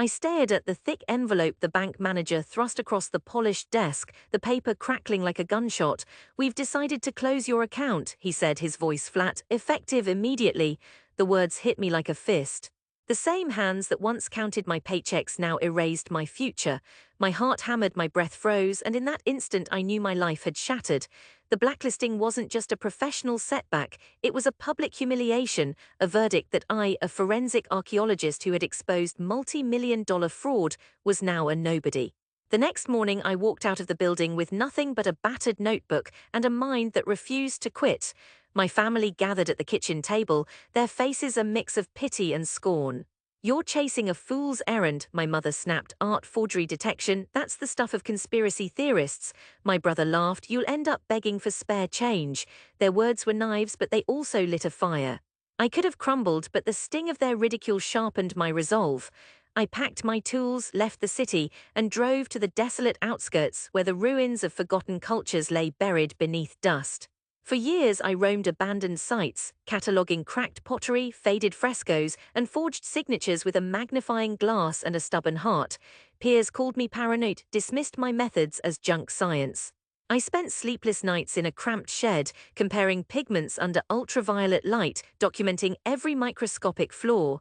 I stared at the thick envelope the bank manager thrust across the polished desk, the paper crackling like a gunshot. "We've decided to close your account," he said, his voice flat, effective immediately. The words hit me like a fist. The same hands that once counted my paychecks now erased my future. My heart hammered, my breath froze, and in that instant I knew my life had shattered. The blacklisting wasn't just a professional setback, it was a public humiliation, a verdict that I, a forensic archaeologist who had exposed multi-million-dollar fraud, was now a nobody. The next morning I walked out of the building with nothing but a battered notebook and a mind that refused to quit. My family gathered at the kitchen table, their faces a mix of pity and scorn. "You're chasing a fool's errand," my mother snapped. "Art forgery detection, that's the stuff of conspiracy theorists." My brother laughed. "You'll end up begging for spare change." Their words were knives, but they also lit a fire. I could have crumbled, but the sting of their ridicule sharpened my resolve. I packed my tools, left the city, and drove to the desolate outskirts where the ruins of forgotten cultures lay buried beneath dust. For years I roamed abandoned sites, cataloguing cracked pottery, faded frescoes, and forged signatures with a magnifying glass and a stubborn heart. Peers called me paranoid, dismissed my methods as junk science. I spent sleepless nights in a cramped shed, comparing pigments under ultraviolet light, documenting every microscopic flaw.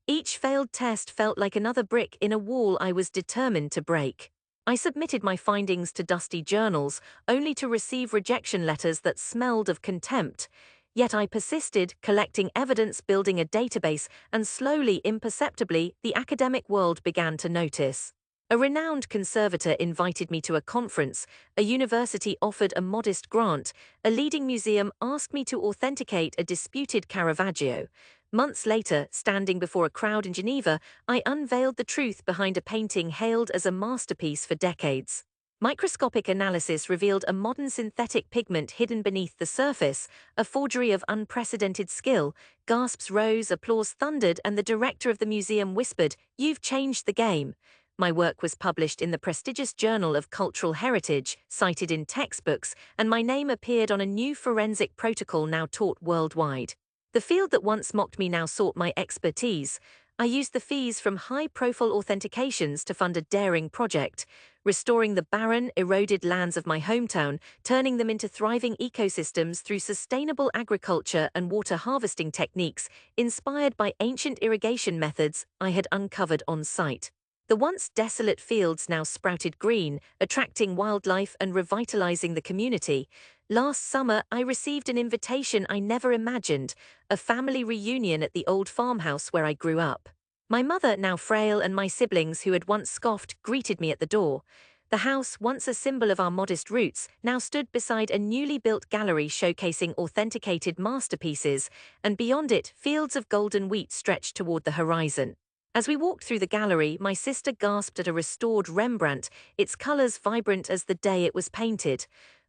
Each failed test felt like another brick in a wall I was determined to break. I submitted my findings to dusty journals, only to receive rejection letters that smelled of contempt. Yet I persisted, collecting evidence, building a database, and slowly, imperceptibly, the academic world began to notice. A renowned conservator invited me to a conference, a university offered a modest grant, a leading museum asked me to authenticate a disputed Caravaggio. Months later, standing before a crowd in Geneva, I unveiled the truth behind a painting hailed as a masterpiece for decades. Microscopic analysis revealed a modern synthetic pigment hidden beneath the surface, a forgery of unprecedented skill. Gasps rose, applause thundered, and the director of the museum whispered, "You've changed the game." My work was published in the prestigious Journal of Cultural Heritage, cited in textbooks, and my name appeared on a new forensic protocol now taught worldwide. The field that once mocked me now sought my expertise. I used the fees from high-profile authentications to fund a daring project, restoring the barren, eroded lands of my hometown, turning them into thriving ecosystems through sustainable agriculture and water harvesting techniques inspired by ancient irrigation methods I had uncovered on site. The once desolate fields now sprouted green, attracting wildlife and revitalizing the community. Last summer, I received an invitation I never imagined, a family reunion at the old farmhouse where I grew up. My mother, now frail, and my siblings, who had once scoffed, greeted me at the door. The house, once a symbol of our modest roots, now stood beside a newly built gallery showcasing authenticated masterpieces, and beyond it, fields of golden wheat stretched toward the horizon. As we walked through the gallery, my sister gasped at a restored Rembrandt, its colors vibrant as the day it was painted.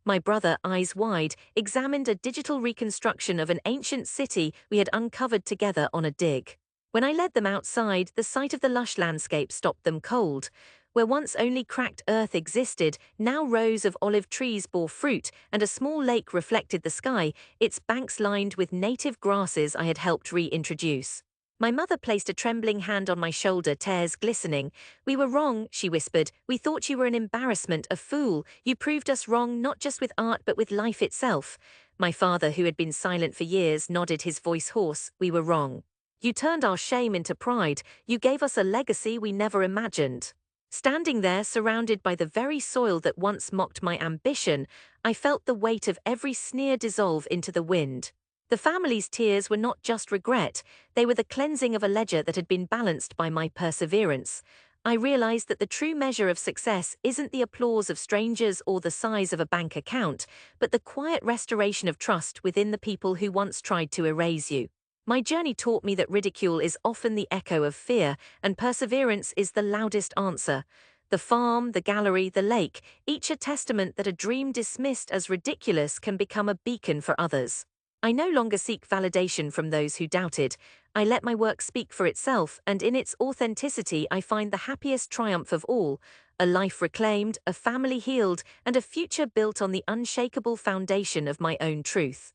My brother, eyes wide, examined a digital reconstruction of an ancient city we had uncovered together on a dig. When I led them outside, the sight of the lush landscape stopped them cold. Where once only cracked earth existed, now rows of olive trees bore fruit, and a small lake reflected the sky, its banks lined with native grasses I had helped reintroduce. My mother placed a trembling hand on my shoulder, tears glistening. "We were wrong," she whispered. "We thought you were an embarrassment, a fool. You proved us wrong, not just with art but with life itself." My father, who had been silent for years, nodded, his voice hoarse. "We were wrong. You turned our shame into pride. You gave us a legacy we never imagined." Standing there, surrounded by the very soil that once mocked my ambition, I felt the weight of every sneer dissolve into the wind. The family's tears were not just regret, they were the cleansing of a ledger that had been balanced by my perseverance. I realized that the true measure of success isn't the applause of strangers or the size of a bank account, but the quiet restoration of trust within the people who once tried to erase you. My journey taught me that ridicule is often the echo of fear, and perseverance is the loudest answer. The farm, the gallery, the lake, each a testament that a dream dismissed as ridiculous can become a beacon for others. I no longer seek validation from those who doubted. I let my work speak for itself, and in its authenticity I find the happiest triumph of all: a life reclaimed, a family healed, and a future built on the unshakable foundation of my own truth.